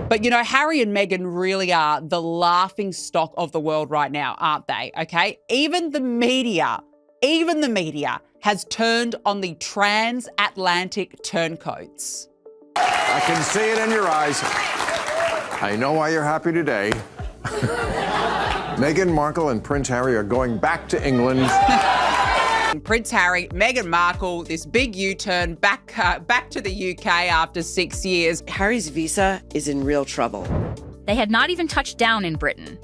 But, you know, Harry and Meghan really are the laughing stock of the world right now, aren't they? Okay? Even the media has turned on the transatlantic turncoats. I can see it in your eyes. I know why you're happy today. Meghan Markle and Prince Harry are going back to England. Prince Harry, Meghan Markle, this big U-turn back to the UK after 6 years. Harry's visa is in real trouble. They had not even touched down in Britain.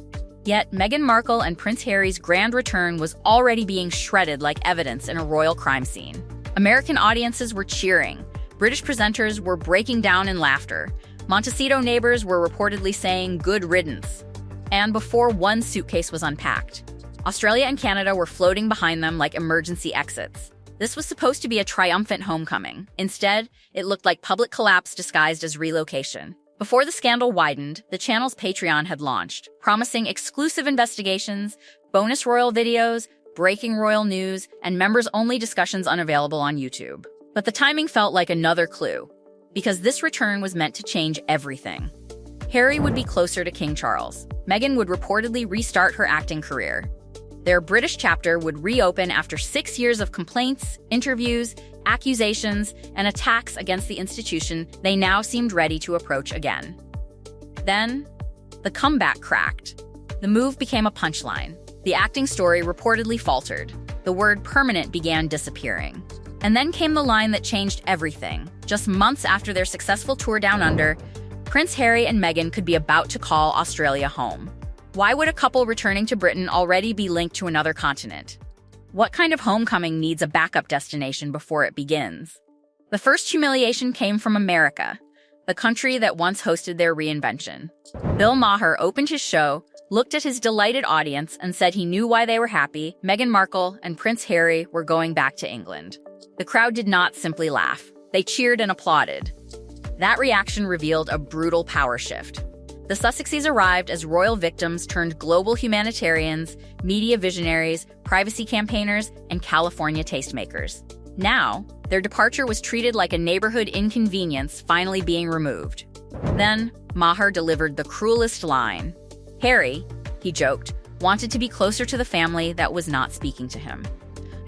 Yet Meghan Markle and Prince Harry's grand return was already being shredded like evidence in a royal crime scene. American audiences were cheering. British presenters were breaking down in laughter. Montecito neighbors were reportedly saying good riddance. And before one suitcase was unpacked, Australia and Canada were floating behind them like emergency exits. This was supposed to be a triumphant homecoming. Instead, it looked like public collapse disguised as relocation. Before the scandal widened, the channel's Patreon had launched, promising exclusive investigations, bonus royal videos, breaking royal news, and members-only discussions unavailable on YouTube. But the timing felt like another clue, because this return was meant to change everything. Harry would be closer to King Charles. Meghan would reportedly restart her acting career. Their British chapter would reopen after 6 years of complaints, interviews, accusations, and attacks against the institution they now seemed ready to approach again. Then, the comeback cracked. The move became a punchline. The acting story reportedly faltered. The word permanent began disappearing. And then came the line that changed everything. Just months after their successful tour down under, Prince Harry and Meghan could be about to call Australia home. Why would a couple returning to Britain already be linked to another continent? What kind of homecoming needs a backup destination before it begins? The first humiliation came from America, the country that once hosted their reinvention. Bill Maher opened his show, looked at his delighted audience, and said he knew why they were happy. Meghan Markle and Prince Harry were going back to England. The crowd did not simply laugh. They cheered and applauded. That reaction revealed a brutal power shift. The Sussexes arrived as royal victims turned global humanitarians, media visionaries, privacy campaigners, and California tastemakers. Now, their departure was treated like a neighborhood inconvenience finally being removed. Then, Maher delivered the cruelest line. Harry, he joked, wanted to be closer to the family that was not speaking to him.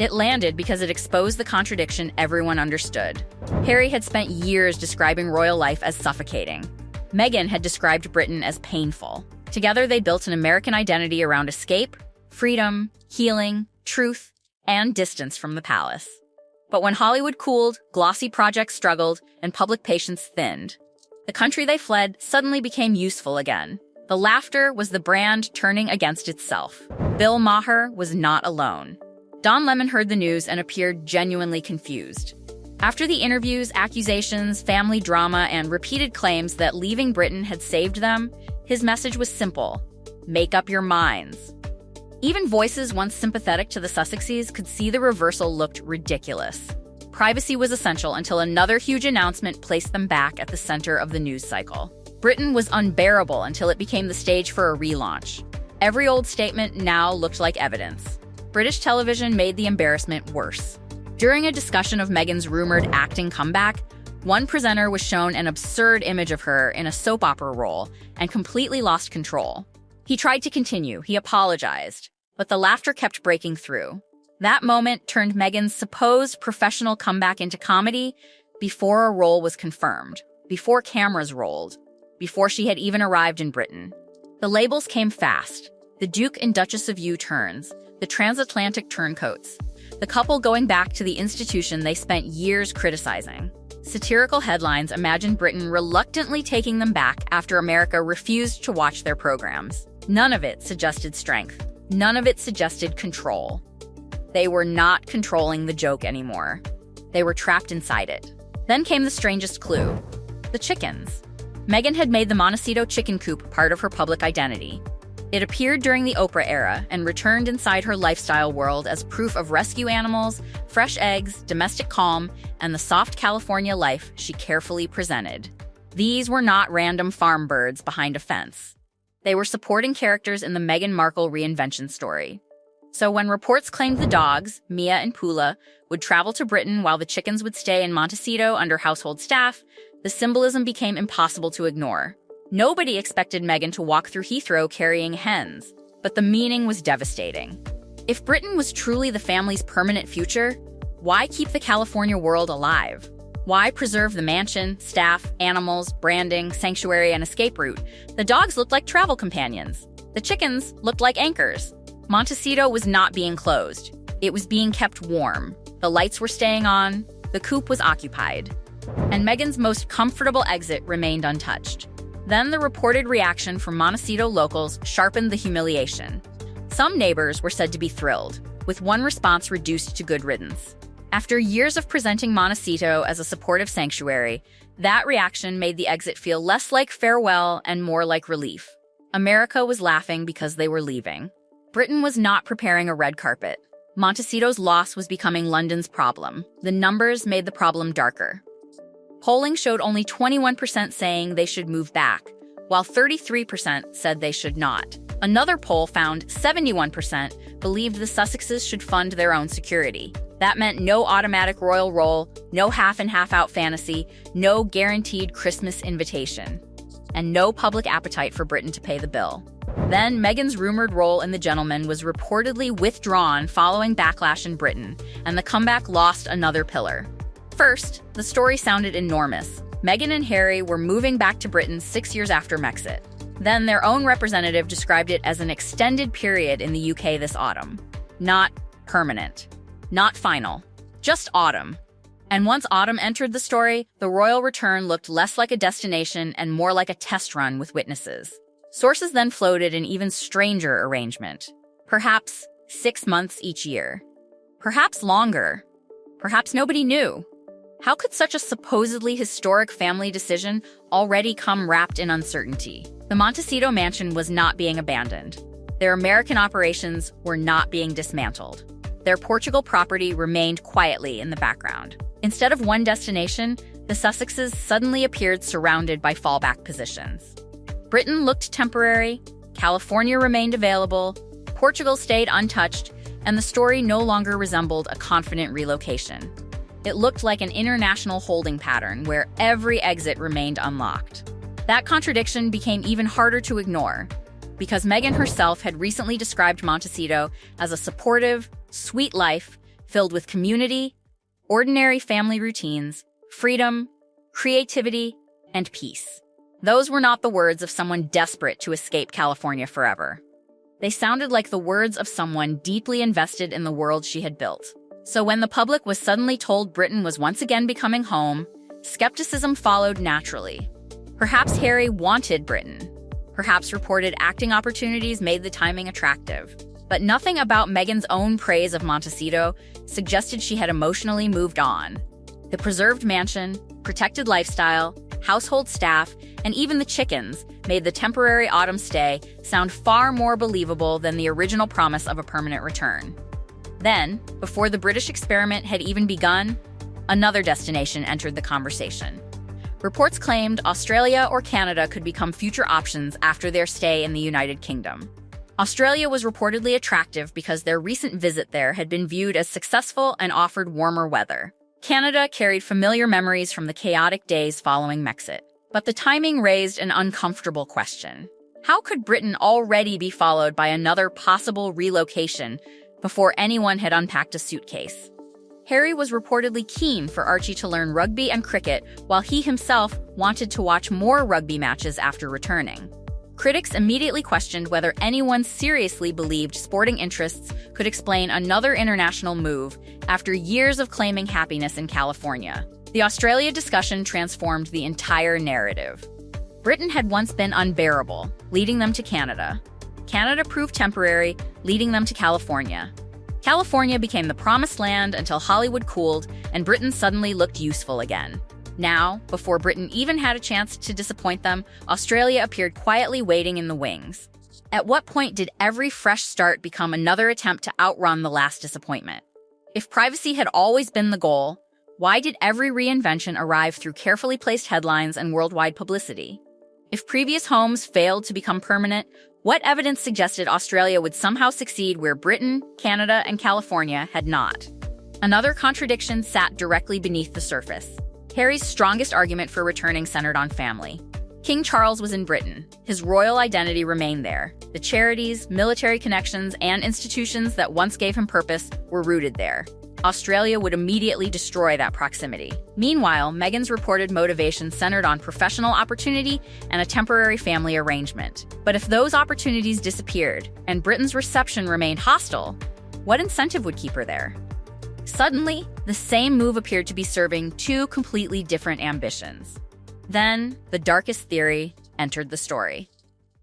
It landed because it exposed the contradiction everyone understood. Harry had spent years describing royal life as suffocating. Meghan had described Britain as painful. Together, they built an American identity around escape, freedom, healing, truth, and distance from the palace. But when Hollywood cooled, glossy projects struggled, and public patience thinned, the country they fled suddenly became useful again. The laughter was the brand turning against itself. Bill Maher was not alone. Don Lemon heard the news and appeared genuinely confused. After the interviews, accusations, family drama, and repeated claims that leaving Britain had saved them, his message was simple: make up your minds. Even voices once sympathetic to the Sussexes could see the reversal looked ridiculous. Privacy was essential until another huge announcement placed them back at the center of the news cycle. Britain was unbearable until it became the stage for a relaunch. Every old statement now looked like evidence. British television made the embarrassment worse. During a discussion of Meghan's rumored acting comeback, one presenter was shown an absurd image of her in a soap opera role and completely lost control. He tried to continue, he apologized, but the laughter kept breaking through. That moment turned Meghan's supposed professional comeback into comedy before a role was confirmed, before cameras rolled, before she had even arrived in Britain. The labels came fast. The Duke and Duchess of U-turns, the transatlantic turncoats, the couple going back to the institution they spent years criticizing. Satirical headlines imagined Britain reluctantly taking them back after America refused to watch their programs. None of it suggested strength. None of it suggested control. They were not controlling the joke anymore. They were trapped inside it. Then came the strangest clue: the chickens. Meghan had made the Montecito chicken coop part of her public identity. It appeared during the Oprah era and returned inside her lifestyle world as proof of rescue animals, fresh eggs, domestic calm, and the soft California life she carefully presented. These were not random farm birds behind a fence. They were supporting characters in the Meghan Markle reinvention story. So when reports claimed the dogs, Mia and Pula, would travel to Britain while the chickens would stay in Montecito under household staff, the symbolism became impossible to ignore. Nobody expected Meghan to walk through Heathrow carrying hens, but the meaning was devastating. If Britain was truly the family's permanent future, why keep the California world alive? Why preserve the mansion, staff, animals, branding, sanctuary, and escape route? The dogs looked like travel companions. The chickens looked like anchors. Montecito was not being closed. It was being kept warm. The lights were staying on. The coop was occupied. And Meghan's most comfortable exit remained untouched. Then the reported reaction from Montecito locals sharpened the humiliation. Some neighbors were said to be thrilled, with one response reduced to good riddance. After years of presenting Montecito as a supportive sanctuary, that reaction made the exit feel less like farewell and more like relief. America was laughing because they were leaving. Britain was not preparing a red carpet. Montecito's loss was becoming London's problem. The numbers made the problem darker. Polling showed only 21% saying they should move back, while 33% said they should not. Another poll found 71% believed the Sussexes should fund their own security. That meant no automatic royal roll, no half and half-out fantasy, no guaranteed Christmas invitation, and no public appetite for Britain to pay the bill. Then Meghan's rumored role in The Gentleman was reportedly withdrawn following backlash in Britain, and the comeback lost another pillar. First, the story sounded enormous. Meghan and Harry were moving back to Britain 6 years after Brexit. Then their own representative described it as an extended period in the UK this autumn. Not permanent. Not final. Just autumn. And once autumn entered the story, the royal return looked less like a destination and more like a test run with witnesses. Sources then floated an even stranger arrangement. Perhaps 6 months each year. Perhaps longer. Perhaps nobody knew. How could such a supposedly historic family decision already come wrapped in uncertainty? The Montecito mansion was not being abandoned. Their American operations were not being dismantled. Their Portugal property remained quietly in the background. Instead of one destination, the Sussexes suddenly appeared surrounded by fallback positions. Britain looked temporary, California remained available, Portugal stayed untouched, and the story no longer resembled a confident relocation. It looked like an international holding pattern where every exit remained unlocked. That contradiction became even harder to ignore, because Meghan herself had recently described Montecito as a supportive, sweet life filled with community, ordinary family routines, freedom, creativity, and peace. Those were not the words of someone desperate to escape California forever. They sounded like the words of someone deeply invested in the world she had built. So when the public was suddenly told Britain was once again becoming home, skepticism followed naturally. Perhaps Harry wanted Britain. Perhaps reported acting opportunities made the timing attractive. But nothing about Meghan's own praise of Montecito suggested she had emotionally moved on. The preserved mansion, protected lifestyle, household staff, and even the chickens made the temporary autumn stay sound far more believable than the original promise of a permanent return. Then, before the British experiment had even begun, another destination entered the conversation. Reports claimed Australia or Canada could become future options after their stay in the United Kingdom. Australia was reportedly attractive because their recent visit there had been viewed as successful and offered warmer weather. Canada carried familiar memories from the chaotic days following Brexit. But the timing raised an uncomfortable question. How could Britain already be followed by another possible relocation before anyone had unpacked a suitcase? Harry was reportedly keen for Archie to learn rugby and cricket, while he himself wanted to watch more rugby matches after returning. Critics immediately questioned whether anyone seriously believed sporting interests could explain another international move after years of claiming happiness in California. The Australia discussion transformed the entire narrative. Britain had once been unbearable, leading them to Canada. Canada proved temporary, leading them to California. California became the promised land until Hollywood cooled and Britain suddenly looked useful again. Now, before Britain even had a chance to disappoint them, Australia appeared quietly waiting in the wings. At what point did every fresh start become another attempt to outrun the last disappointment? If privacy had always been the goal, why did every reinvention arrive through carefully placed headlines and worldwide publicity? If previous homes failed to become permanent, what evidence suggested Australia would somehow succeed where Britain, Canada, and California had not? Another contradiction sat directly beneath the surface. Harry's strongest argument for returning centered on family. King Charles was in Britain. His royal identity remained there. The charities, military connections, and institutions that once gave him purpose were rooted there. Australia would immediately destroy that proximity. Meanwhile, Meghan's reported motivation centered on professional opportunity and a temporary family arrangement. But if those opportunities disappeared and Britain's reception remained hostile, what incentive would keep her there? Suddenly, the same move appeared to be serving two completely different ambitions. Then, the darkest theory entered the story.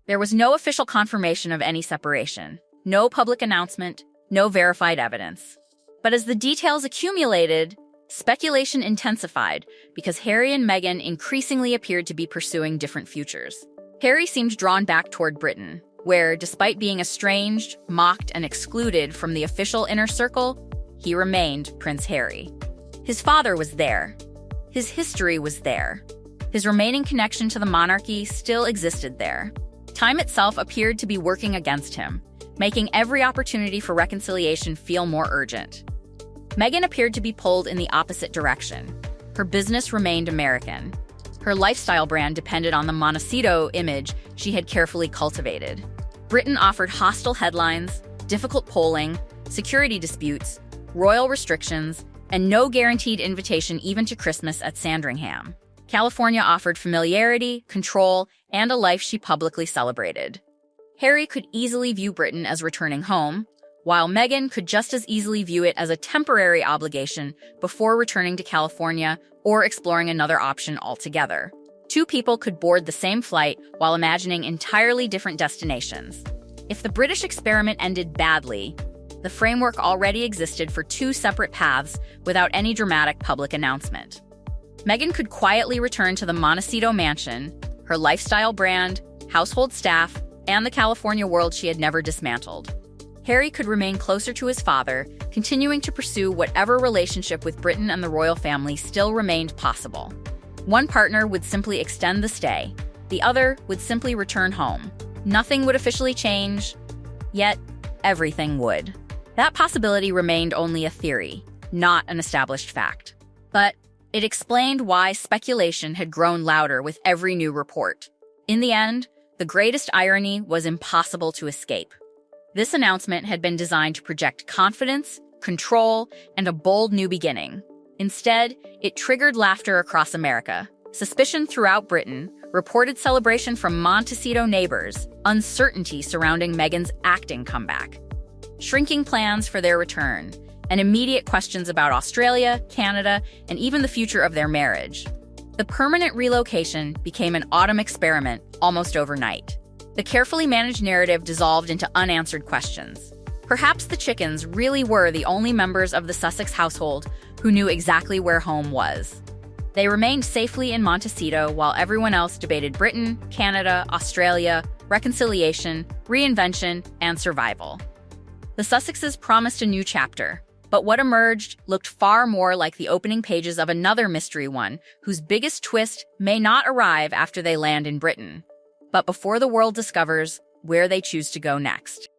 There was no official confirmation of any separation, no public announcement, no verified evidence. But as the details accumulated, speculation intensified because Harry and Meghan increasingly appeared to be pursuing different futures. Harry seemed drawn back toward Britain, where, despite being estranged, mocked, and excluded from the official inner circle, he remained Prince Harry. His father was there. His history was there. His remaining connection to the monarchy still existed there. Time itself appeared to be working against him, making every opportunity for reconciliation feel more urgent. Meghan appeared to be pulled in the opposite direction. Her business remained American. Her lifestyle brand depended on the Montecito image she had carefully cultivated. Britain offered hostile headlines, difficult polling, security disputes, royal restrictions, and no guaranteed invitation even to Christmas at Sandringham. California offered familiarity, control, and a life she publicly celebrated. Harry could easily view Britain as returning home, while Meghan could just as easily view it as a temporary obligation before returning to California or exploring another option altogether. Two people could board the same flight while imagining entirely different destinations. If the British experiment ended badly, the framework already existed for two separate paths without any dramatic public announcement. Meghan could quietly return to the Montecito mansion, her lifestyle brand, household staff, and the California world she had never dismantled. Harry could remain closer to his father, continuing to pursue whatever relationship with Britain and the royal family still remained possible. One partner would simply extend the stay. The other would simply return home. Nothing would officially change, yet everything would. That possibility remained only a theory, not an established fact. But it explained why speculation had grown louder with every new report. In the end, the greatest irony was impossible to escape. This announcement had been designed to project confidence, control, and a bold new beginning. Instead, it triggered laughter across America, suspicion throughout Britain, reported celebration from Montecito neighbors, uncertainty surrounding Meghan's acting comeback, shrinking plans for their return, and immediate questions about Australia, Canada, and even the future of their marriage. The permanent relocation became an autumn experiment almost overnight. The carefully managed narrative dissolved into unanswered questions. Perhaps the chickens really were the only members of the Sussex household who knew exactly where home was. They remained safely in Montecito while everyone else debated Britain, Canada, Australia, reconciliation, reinvention, and survival. The Sussexes promised a new chapter, but what emerged looked far more like the opening pages of another mystery one whose biggest twist may not arrive after they land in Britain, but before the world discovers where they choose to go next.